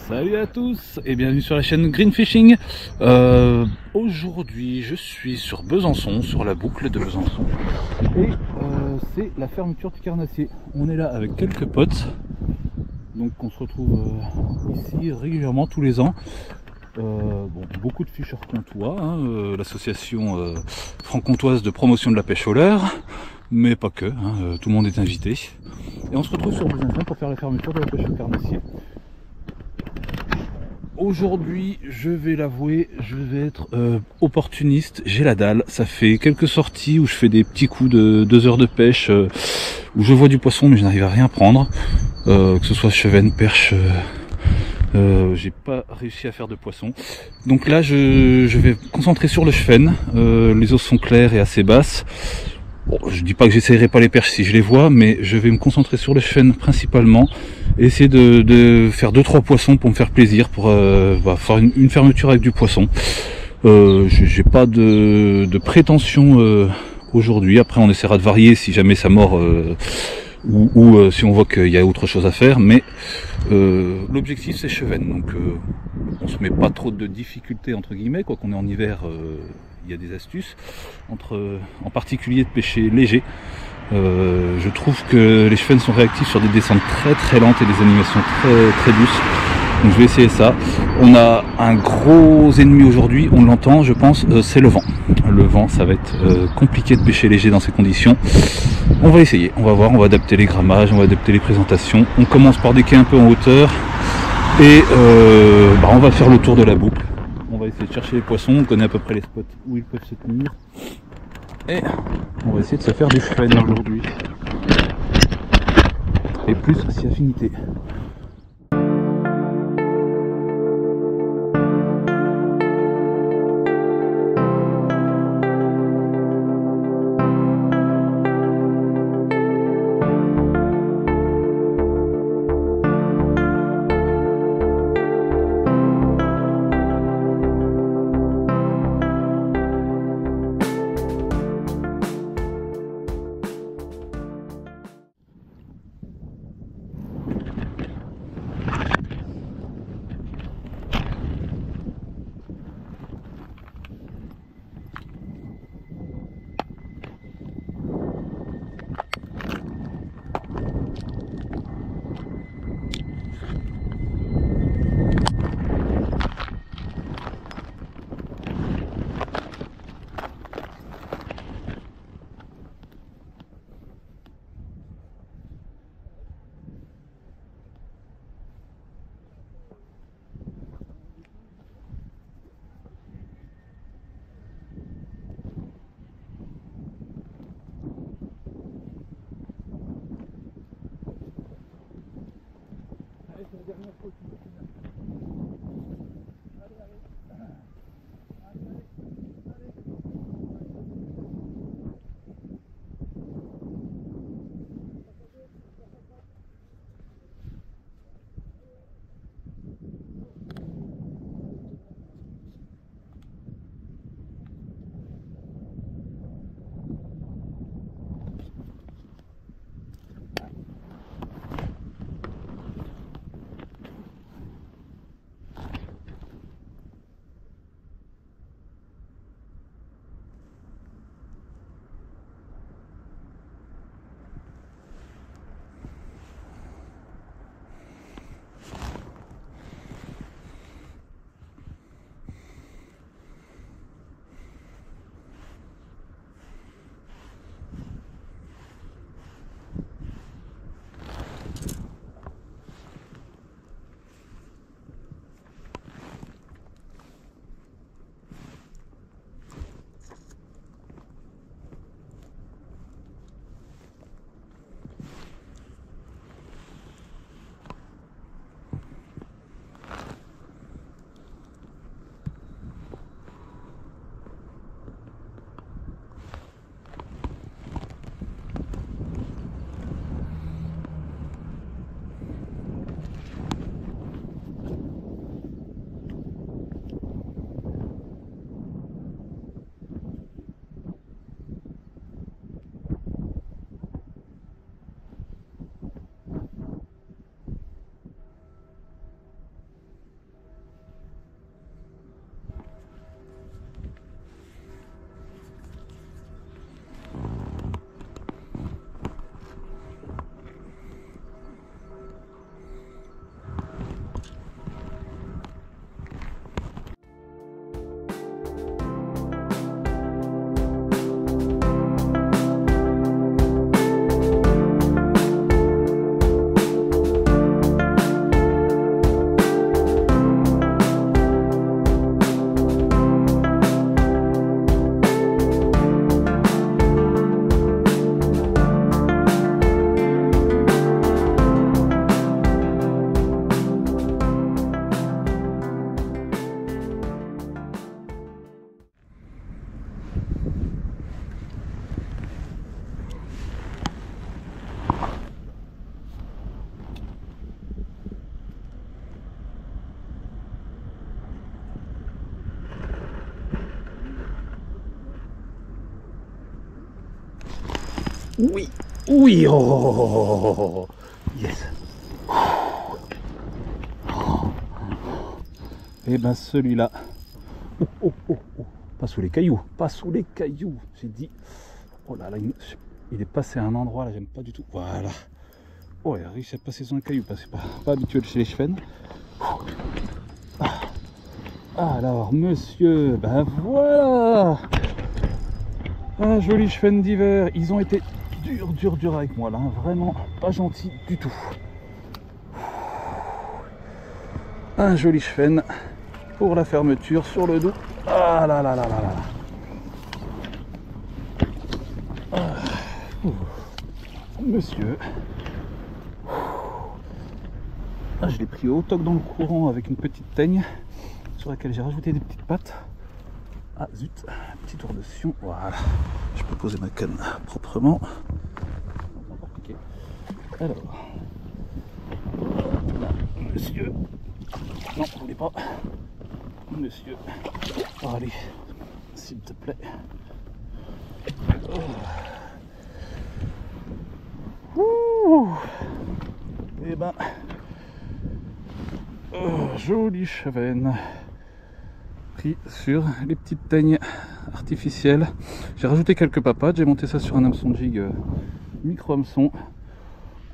Salut à tous et bienvenue sur la chaîne Green Fishing. Aujourd'hui je suis sur Besançon, sur la boucle de Besançon. Et c'est la fermeture du carnassier. On est là avec quelques potes. Donc on se retrouve ici régulièrement tous les ans. Beaucoup de ficheurs comtois, hein, l'association franc-comtoise de promotion de la pêche au leurre, mais pas que, tout le monde est invité. Et on se retrouve sur Besançon pour faire la fermeture de la pêche au carnassier. Aujourd'hui, je vais l'avouer, je vais être opportuniste, j'ai la dalle. Ça fait quelques sorties où je fais des petits coups de 2 heures de pêche, où je vois du poisson mais je n'arrive à rien prendre, que ce soit chevenne, perche, j'ai pas réussi à faire de poisson. Donc là, je vais me concentrer sur le chevenne, les eaux sont claires et assez basses. Bon, je dis pas que j'essayerai pas les perches si je les vois, mais je vais me concentrer sur le chevenne principalement et essayer de faire 2-3 poissons pour me faire plaisir, pour faire une fermeture avec du poisson. J'ai pas de prétention aujourd'hui. Après, on essaiera de varier si jamais ça mord ou si on voit qu'il y a autre chose à faire. Mais l'objectif c'est chevenne, donc on se met pas trop de difficultés entre guillemets, quoi qu'on est en hiver. Il y a des astuces, en particulier de pêcher léger. Je trouve que les chevennes sont réactifs sur des descentes très lentes et des animations très douces. Donc je vais essayer ça. On a un gros ennemi aujourd'hui, on l'entend je pense, c'est le vent. Le vent, ça va être compliqué de pêcher léger dans ces conditions. On va essayer, on va voir, on va adapter les grammages, on va adapter les présentations. On commence par des quais un peu en hauteur et on va faire le tour de la boucle. On va essayer de chercher les poissons, on connaît à peu près les spots où ils peuvent se tenir. Et on va essayer de se faire du chevenne aujourd'hui. Et plus si affinité. C'est la dernière fois que Oui, oui, oh, yes. Et ben celui-là, pas sous les cailloux, pas sous les cailloux, j'ai dit, oh là là, il est passé à un endroit là, j'aime pas du tout, voilà. Oh, il a réussi à passer sur un caillou, c'est pas habituel chez les chevens. Alors, monsieur, ben voilà, un joli cheven d'hiver. Ils ont été dur avec moi là, hein. Vraiment pas gentil du tout. Un joli cheven pour la fermeture sur le dos. Ah là là là là là. Ah. Monsieur. Ah, je l'ai pris au toc dans le courant avec une petite teigne sur laquelle j'ai rajouté des petites pattes. Ah zut, petit tour de sion, voilà. Je peux poser ma canne proprement. Alors, là, monsieur. Non, vous voulez pas. Monsieur. Oh, allez, s'il te plaît. Oh. Et ben, joli cheven pris sur les petites teignes artificielles. J'ai rajouté quelques papates, j'ai monté ça sur un hameçon jig micro hameçon.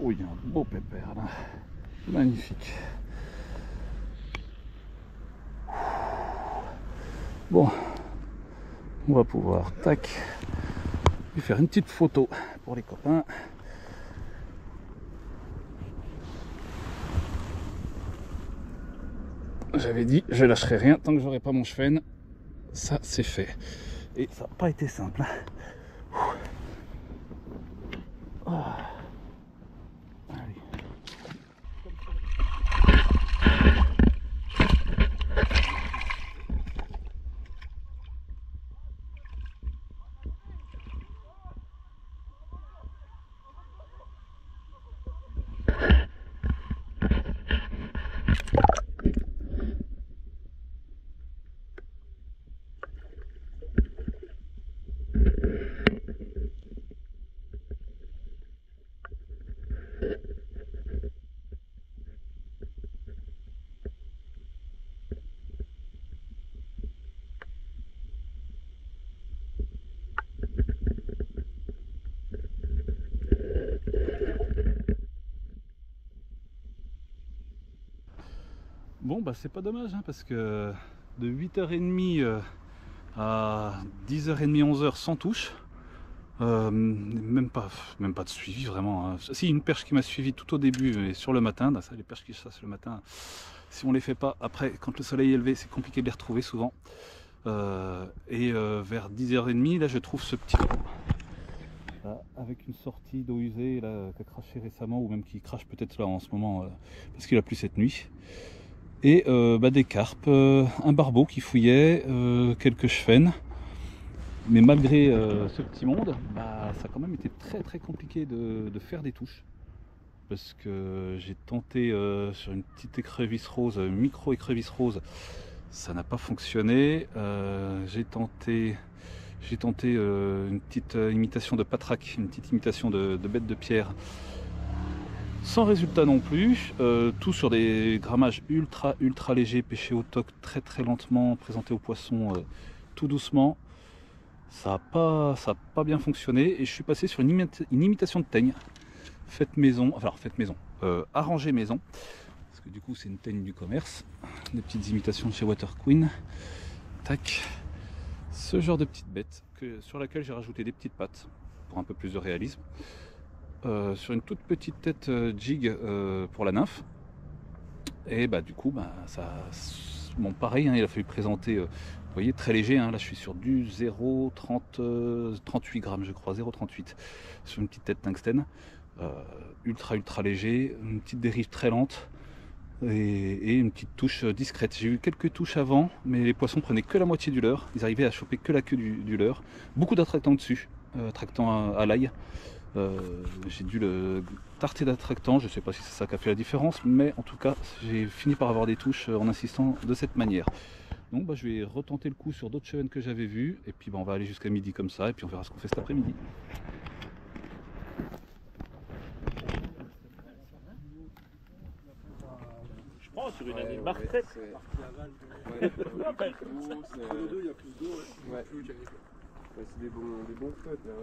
Oh, il y a un beau pépère là, magnifique. Bon, on va pouvoir tac lui faire une petite photo pour les copains. J'avais dit, je lâcherai rien tant que j'aurai pas mon cheven. Ça, c'est fait. Et ça n'a pas été simple. Oh. Allez. Bon bah c'est pas dommage hein, parce que de 8h30 à 10h30, 11h sans touche, même pas de suivi vraiment. Hein. Si, une perche qui m'a suivi tout au début mais sur le matin, bah, ça les perches qui chassent le matin, si on les fait pas après quand le soleil est élevé c'est compliqué de les retrouver souvent. Vers 10h30 là je trouve ce petit là, avec une sortie d'eau usée là qui a craché récemment ou même qui crache peut-être là en ce moment parce qu'il a plu cette nuit. Et des carpes, un barbeau qui fouillait, quelques chevens. Mais malgré ce petit monde, ça a quand même été très compliqué de faire des touches. Parce que j'ai tenté sur une petite écrevisse rose, micro écrevisse rose, ça n'a pas fonctionné. J'ai tenté une petite imitation de patraque, une petite imitation de bête de pierre. Sans résultat non plus, tout sur des grammages ultra légers, pêchés au toc très lentement, présentés aux poissons tout doucement. Ça n'a pas bien fonctionné et je suis passé sur une imitation de teigne, faite maison, arrangée maison, parce que du coup c'est une teigne du commerce, des petites imitations de chez Water Queen. Tac, ce genre de petite bête sur laquelle j'ai rajouté des petites pattes pour un peu plus de réalisme. Sur une toute petite tête jig pour la nymphe et du coup pareil hein, il a fallu présenter vous voyez très léger hein, là je suis sur du 0,38 grammes je crois, 0,38 sur une petite tête tungstène, ultra léger, une petite dérive très lente et une petite touche discrète. J'ai eu quelques touches avant mais les poissons prenaient que la moitié du leurre, ils arrivaient à choper que la queue du leurre, beaucoup d'attractants dessus, attractants à l'ail. J'ai dû le tarter d'attractant, je sais pas si c'est ça qui a fait la différence, mais en tout cas j'ai fini par avoir des touches en insistant de cette manière. Donc je vais retenter le coup sur d'autres chevens que j'avais vus, et puis on va aller jusqu'à midi comme ça, et puis on verra ce qu'on fait cet après-midi. prends sur une année de ma retraite. Il y a plus d'eau, il y a plus d'eau. C'est des bons spots là.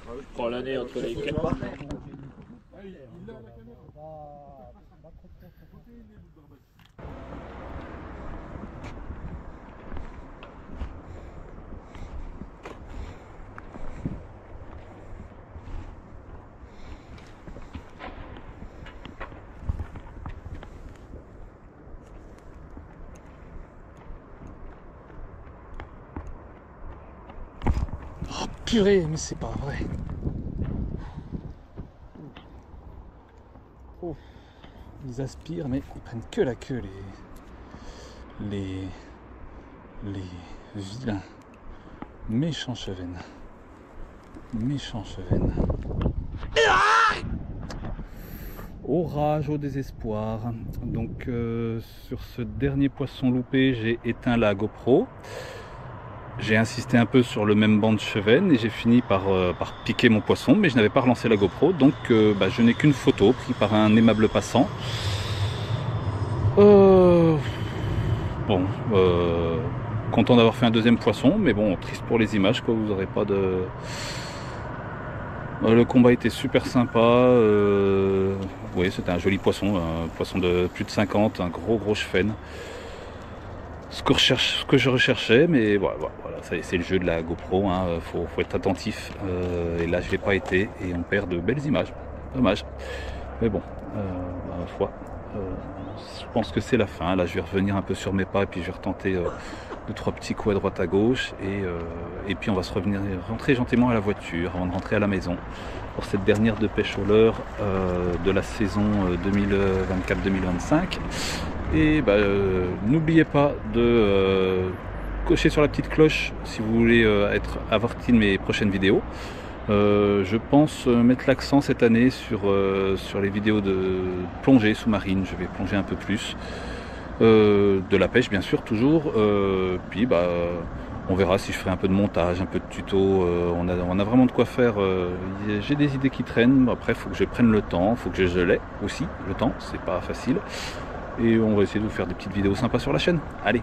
Je prends l'année entre les 4. Oh purée, mais c'est pas vrai. Oh. Ils aspirent, mais ils prennent que la queue, les vilains. Méchants chevennes. Méchants chevennes. Orage au désespoir. Donc sur ce dernier poisson loupé, j'ai éteint la GoPro. J'ai insisté un peu sur le même banc de chevenne et j'ai fini par piquer mon poisson, mais je n'avais pas relancé la GoPro, donc je n'ai qu'une photo prise par un aimable passant. Content d'avoir fait un deuxième poisson, mais bon, triste pour les images, quoi. Vous n'aurez pas de... Le combat était super sympa. Oui, c'était un joli poisson, un poisson de plus de 50, un gros chevenne. Ce que je recherchais, mais voilà, c'est le jeu de la GoPro, hein, faut être attentif, et là je l'ai pas été, et on perd de belles images, dommage, mais bon, ma foi, je pense que c'est la fin. Là je vais revenir un peu sur mes pas, et puis je vais retenter 2-3 petits coups à droite à gauche, et puis on va rentrer gentiment à la voiture, avant de rentrer à la maison, pour cette dernière de pêche au leurre de la saison 2024-2025. Et n'oubliez pas de cocher sur la petite cloche si vous voulez être averti de mes prochaines vidéos. Je pense mettre l'accent cette année sur les vidéos de plongée sous-marine. Je vais plonger un peu plus. De la pêche bien sûr toujours. Puis on verra si je ferai un peu de montage, un peu de tuto. On a vraiment de quoi faire. J'ai des idées qui traînent. Après il faut que je prenne le temps, il faut que je l'ai aussi, le temps, c'est pas facile. Et on va essayer de vous faire des petites vidéos sympas sur la chaîne. Allez,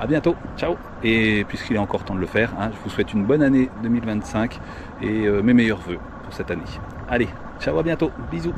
à bientôt, ciao. Et puisqu'il est encore temps de le faire, hein, je vous souhaite une bonne année 2025 et mes meilleurs vœux pour cette année. Allez, ciao, à bientôt, bisous.